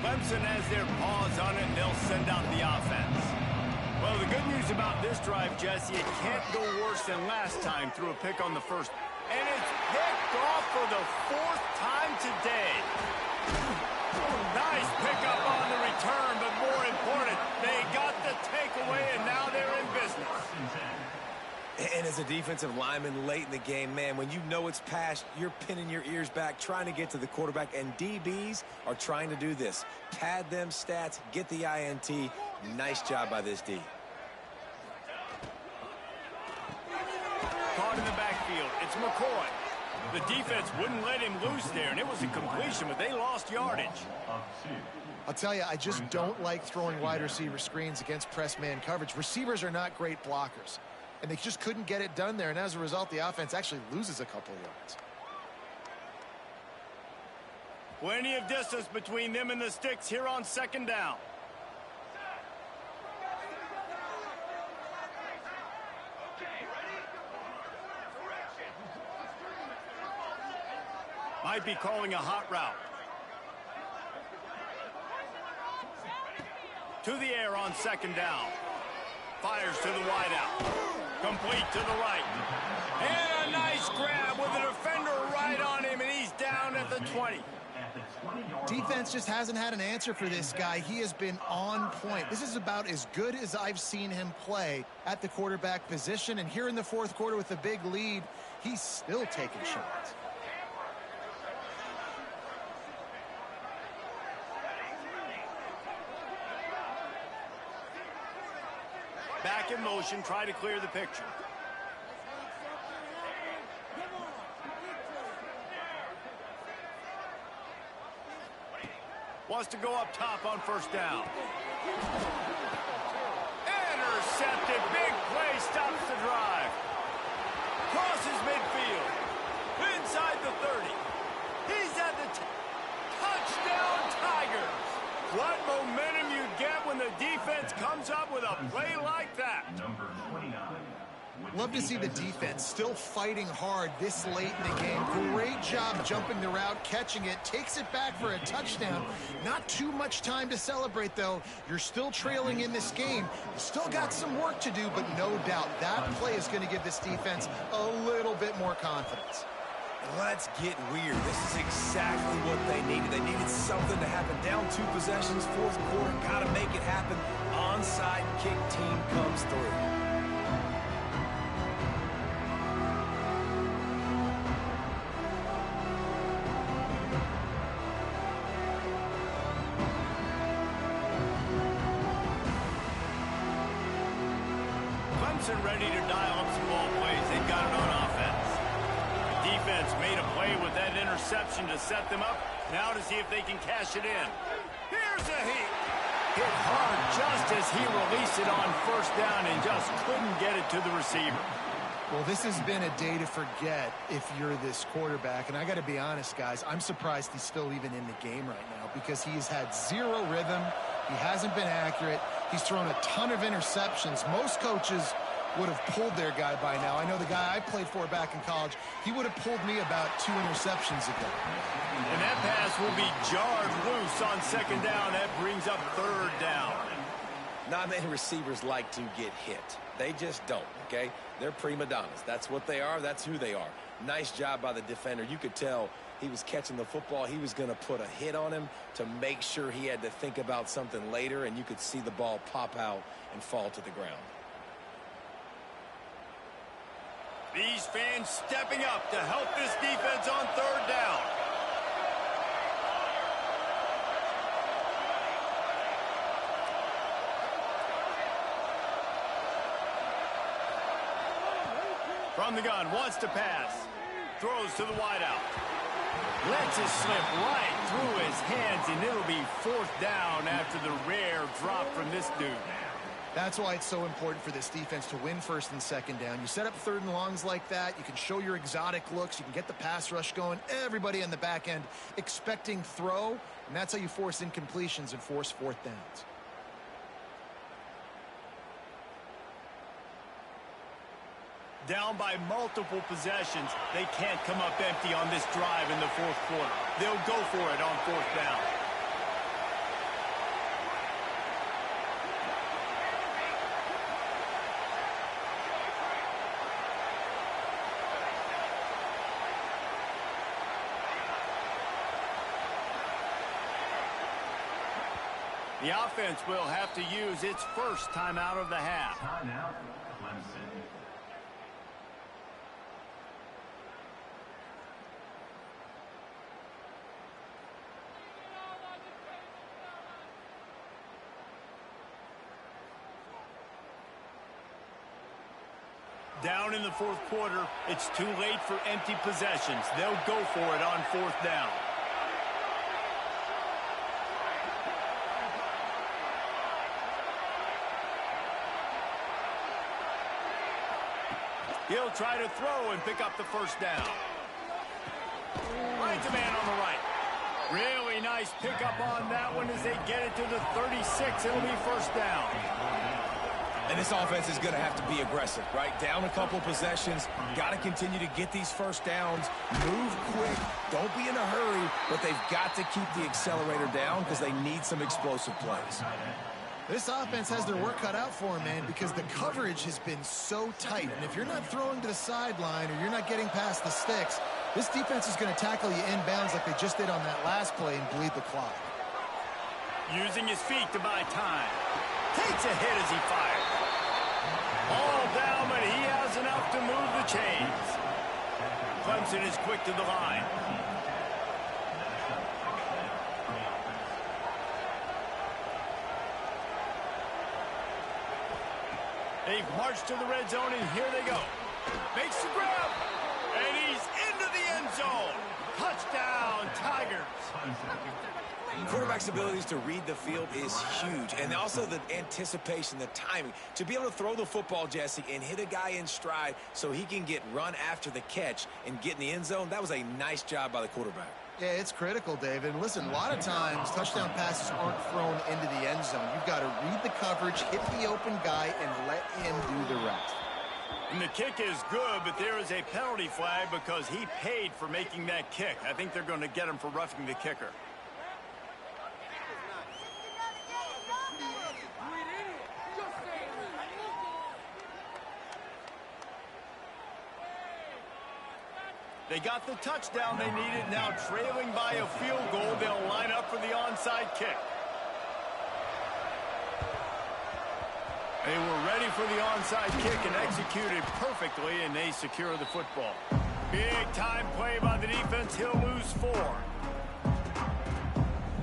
Clemson has their paws on it, and they'll send out the offense. Well, the good news about this drive, Jesse, it can't go worse than last time through a pick on the first. And it's picked off for the 4th time today. Nice pickup on the return, but more important, they got the takeaway, and now they're in business. And as a defensive lineman late in the game, man, when you know it's past, you're pinning your ears back, trying to get to the quarterback, and DBs are trying to do this. Pad them stats, get the INT. Nice job by this D. Caught in the backfield. It's McCoy. The defense wouldn't let him loose there, and it was a completion, but they lost yardage. I'll tell you, I just don't like throwing wide receiver screens against press man coverage. Receivers are not great blockers, and they just couldn't get it done there, and as a result, the offense actually loses a couple of yards. Plenty of distance between them and the sticks here on second down. Might be calling a hot route. To the air on second down. Fires to the wideout. Complete to the right. And a nice grab with a defender right on him, and he's down at the 20. Defense just hasn't had an answer for this guy. He has been on point. This is about as good as I've seen him play at the quarterback position, and here in the 4th quarter with a big lead, he's still taking shots. Back in motion, try to clear the picture. Wants to go up top on first down. Intercepted. Big play stops the drive. Crosses midfield. Inside the 30. He's at the touchdown Tigers. What momentum you get when the defense comes up with a play like that. Love to see the defense still fighting hard this late in the game. Great job jumping the route, catching it, takes it back for a touchdown. Not too much time to celebrate, though. You're still trailing in this game. You still got some work to do, but no doubt that play is going to give this defense a little bit more confidence. Let's get weird. This is exactly what they needed. They needed something to happen. Down 2 possessions, fourth quarter. Got to make it happen. Onside kick team comes through. Clemson ready to dial up some ball plays. They've got it on offense. The defense made a play with that interception to set them up. Now to see if they can cash it in. Here's a heat. Hit hard just as he released it on first down and just couldn't get it to the receiver. Well, this has been a day to forget if you're this quarterback. And I got to be honest, guys, I'm surprised he's still even in the game right now because he's had 0 rhythm. He hasn't been accurate. He's thrown a ton of interceptions. Most coaches would have pulled their guy by now. I know the guy I played for back in college, he would have pulled me about 2 interceptions ago. And that pass will be jarred loose on second down. That brings up third down. Not many receivers like to get hit. They just don't, okay? They're prima donnas. That's what they are. That's who they are. Nice job by the defender. You could tell he was catching the football. He was going to put a hit on him to make sure he had to think about something later, and you could see the ball pop out and fall to the ground. These fans stepping up to help this defense on third down. From the gun, wants to pass. Throws to the wideout. Lets it slip right through his hands, and it'll be fourth down after the rare drop from this dude. That's why it's so important for this defense to win first and second down. You set up third and longs like that. You can show your exotic looks. You can get the pass rush going. Everybody on the back end expecting throw, and that's how you force incompletions and force fourth downs. Down by multiple possessions. They can't come up empty on this drive in the fourth quarter. They'll go for it on fourth down. The offense will have to use its first timeout of the half. Timeout, Clemson. Down in the fourth quarter, it's too late for empty possessions. They'll go for it on fourth down. He'll try to throw and pick up the first down. Finds a man on the right. Really nice pickup on that one as they get it to the 36. It'll be first down. And this offense is going to have to be aggressive, right? Down a couple possessions. Got to continue to get these first downs. Move quick. Don't be in a hurry. But they've got to keep the accelerator down because they need some explosive plays. This offense has their work cut out for them, man, because the coverage has been so tight. And if you're not throwing to the sideline or you're not getting past the sticks, this defense is going to tackle you inbounds like they just did on that last play and bleed the clock. Using his feet to buy time. Takes a hit as he fires. All down, but he has enough to move the chains. Clemson is quick to the line. They've marched to the red zone, and here they go. Makes the grab, and he's into the end zone. Touchdown, Tigers. Quarterback's abilities to read the field is huge, and also the anticipation, the timing. To be able to throw the football, Jesse, and hit a guy in stride so he can get run after the catch and get in the end zone, that was a nice job by the quarterback. Yeah, it's critical, David. And listen, a lot of times touchdown passes aren't thrown into the end zone. You've got to read the coverage, hit the open guy, and let him do the rest. And the kick is good, but there is a penalty flag because he paid for making that kick. I think they're going to get him for roughing the kicker. They got the touchdown they needed. Now trailing by a field goal, they'll line up for the onside kick. They were ready for the onside kick and executed perfectly, and they secure the football. Big-time play by the defense. He'll lose 4.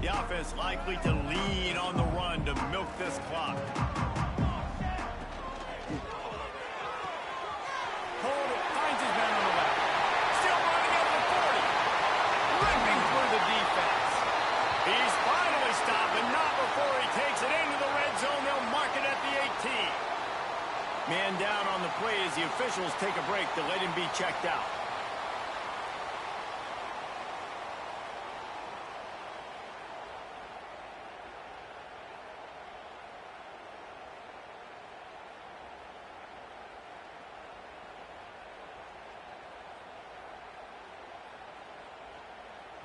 The offense likely to lean on the run to milk this clock. Hold it. Finds his man on the left. Still running at the 40. Ripping through the defense. He's finally stopped, but not before he takes it into the red zone. They'll mark it at the 18. Man down on the play as the officials take a break to let him be checked out.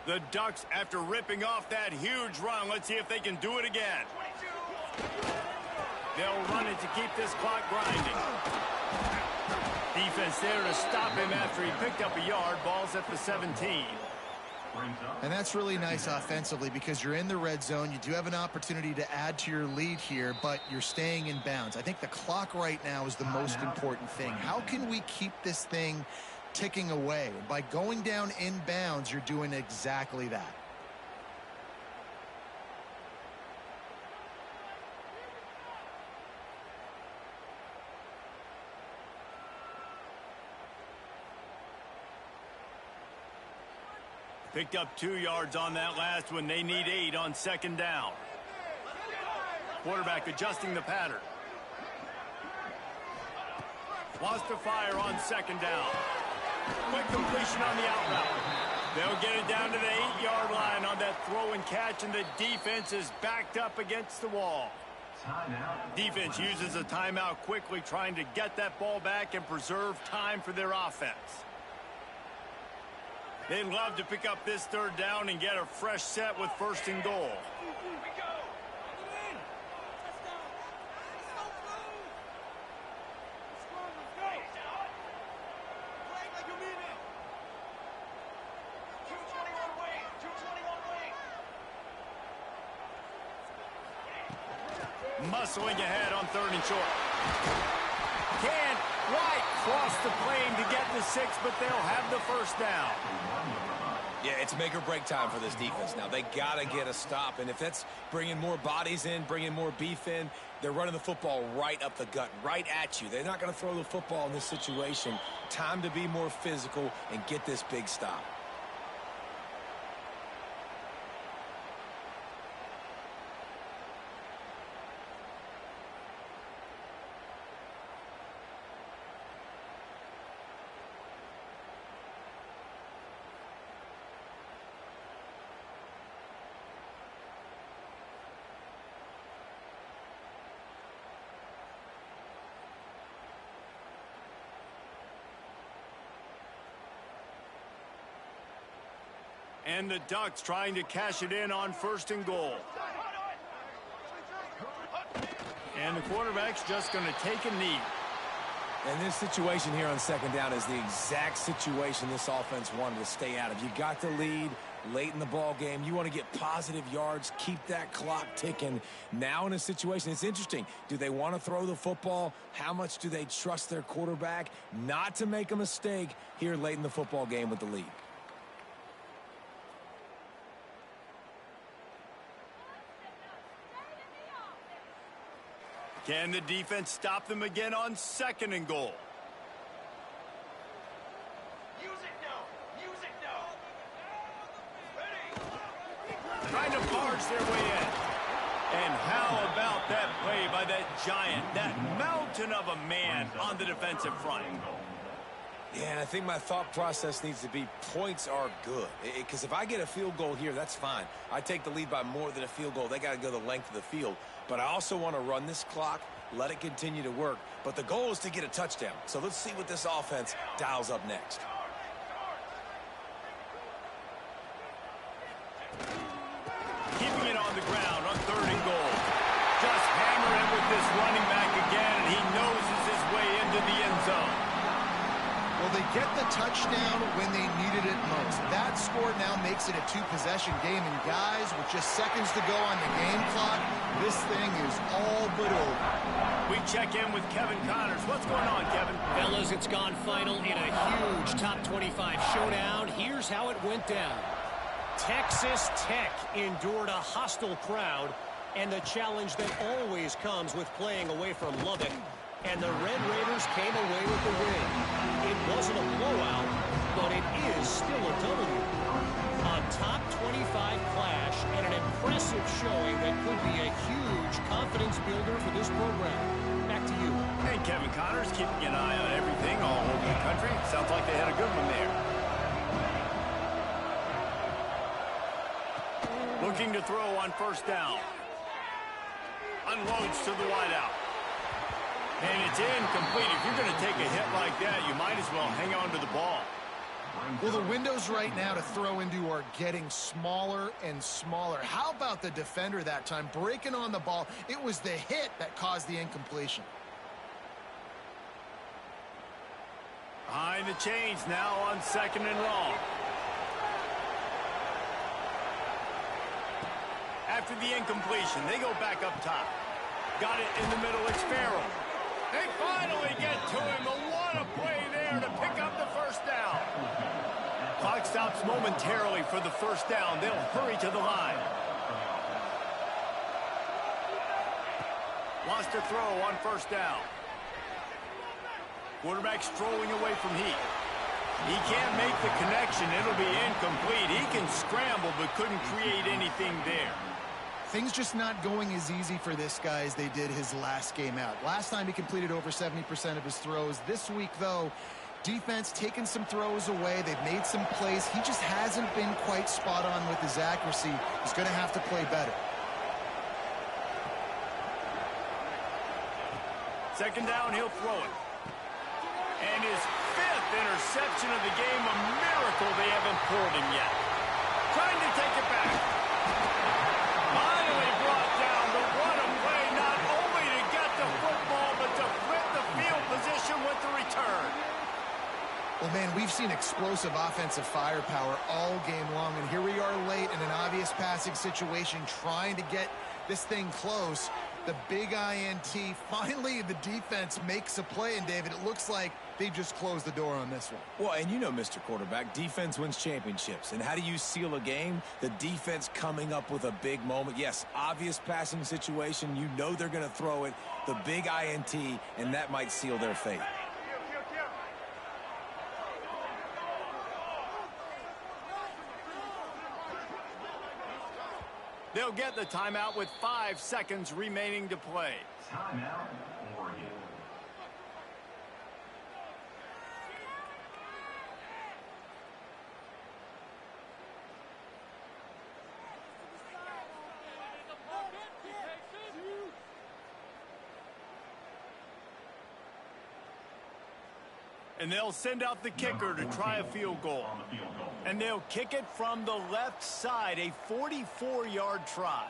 The Ducks, after ripping off that huge run, let's see if they can do it again. They'll run it to keep this clock grinding. Defense there to stop him after he picked up a yard. Ball's at the 17. And that's really nice offensively because you're in the red zone. You do have an opportunity to add to your lead here, but you're staying in bounds. I think the clock right now is the most important thing. How can we keep this thing ticking away? By going down in bounds, you're doing exactly that. Picked up 2 yards on that last one. They need 8 on second down. Quarterback adjusting the pattern. Wants to fire on second down. Quick completion on the out route. They'll get it down to the 8-yard line on that throw and catch, and the defense is backed up against the wall. Timeout. Defense uses a timeout quickly, trying to get that ball back and preserve time for their offense. They'd love to pick up this third down and get a fresh set with first and goal. Muscling ahead on third and short. Can't quite cross the plane to get the 6, but they'll have the first down. Yeah, it's make or break time for this defense. Now, they got to get a stop, and if that's bringing more bodies in, bringing more beef in, they're running the football right up the gut, right at you. They're not going to throw the football in this situation. Time to be more physical and get this big stop. And the Ducks trying to cash it in on first and goal. And the quarterback's just going to take a knee. And this situation here on second down is the exact situation this offense wanted to stay out of. You got the lead late in the ball game. You want to get positive yards, keep that clock ticking. Now in a situation, it's interesting. Do they want to throw the football? How much do they trust their quarterback not to make a mistake here late in the football game with the lead? Can the defense stop them again on second and goal? Trying to barge their way in. And how about that play by that giant, that mountain of a man on the defensive front? Yeah, and I think my thought process needs to be points are good. Because if I get a field goal here, that's fine. I take the lead by more than a field goal. They got to go the length of the field. But I also want to run this clock, let it continue to work. But the goal is to get a touchdown. So let's see what this offense dials up next. Keeping it on the ground on third and goal. Just hammer it with this running back again, and he noses his way into the end zone. Well, Well, they get the touchdown when they needed it most. That score now makes it a two-possession game. And guys, with just seconds to go on the game clock, this thing is all but over. We check in with Kevin Connors. What's going on, Kevin? Fellas, it's gone final in a huge top 25 showdown. Here's how it went down. Texas Tech endured a hostile crowd and the challenge that always comes with playing away from Lubbock. And the Red Raiders came away with the win. It wasn't a blowout, but it is still a W. A top 25 clash and an impressive showing that could be a huge confidence builder for this program. Back to you. Hey, Kevin Connors, keeping an eye on everything all over the country. Sounds like they had a good one there. Looking to throw on first down. Unloads to the wideout. And it's incomplete. If you're going to take a hit like that, you might as well hang on to the ball. Well, the windows right now to throw into are getting smaller and smaller. How about the defender that time breaking on the ball? It was the hit that caused the incompletion. Behind the chains now on second and long. After the incompletion, they go back up top. Got it in the middle. It's Farrell. They finally get to him. What a play there to pick up the first down. Clock stops momentarily for the first down. They'll hurry to the line. Wants to throw on first down. Quarterback strolling away from heat. He can't make the connection. It'll be incomplete. He can scramble but couldn't create anything there. Things just not going as easy for this guy as they did his last game out. Last time he completed over 70% of his throws. This week, though, defense taking some throws away. They've made some plays. He just hasn't been quite spot on with his accuracy. He's going to have to play better. Second down, he'll throw it. And his fifth interception of the game, a miracle they haven't pulled him yet. Trying to take it back. Finally brought down, but what a play, not only to get the football, but to flip the field position with the return. Well, man, we've seen explosive offensive firepower all game long, and here we are late in an obvious passing situation trying to get this thing close. The big INT, finally the defense makes a play, and David, it looks like they just closed the door on this one. Well, and you know, Mr. Quarterback, defense wins championships. And how do you seal a game? The defense coming up with a big moment. Yes, obvious passing situation. You know they're going to throw it. The big INT, and that might seal their fate. They'll get the timeout with 5 seconds remaining to play. Timeout, Oregon. And they'll send out the kicker to try a field goal. And they'll kick it from the left side, a 44-yard try.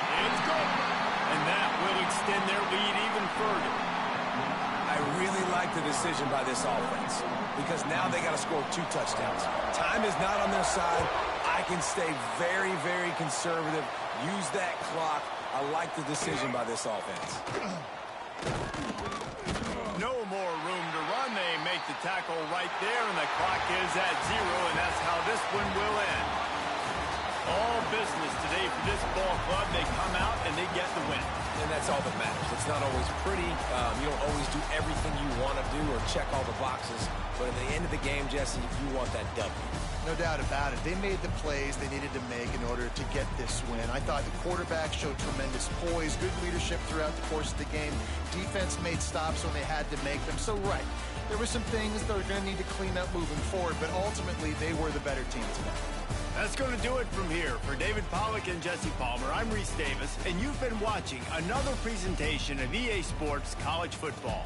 It's good. And that will extend their lead even further. I really like the decision by this offense because now they got to score 2 touchdowns. Time is not on their side. I can stay very, very conservative. Use that clock. I like the decision by this offense. No more room to run. They make the tackle right there, and the clock is at 0, and that's how this one will end. All business today for this ball club. They come out and they get the win. And that's all that matters. It's not always pretty. You don't always do everything you want to do or check all the boxes. But at the end of the game, Jesse, you want that W. No doubt about it. They made the plays they needed to make in order to get this win. I thought the quarterback showed tremendous poise, good leadership throughout the course of the game. Defense made stops when they had to make them. So, right, there were some things they're going to need to clean up moving forward, but ultimately they were the better team today. That's going to do it from here. For David Pollack and Jesse Palmer, I'm Reese Davis, and you've been watching another presentation of EA Sports College Football.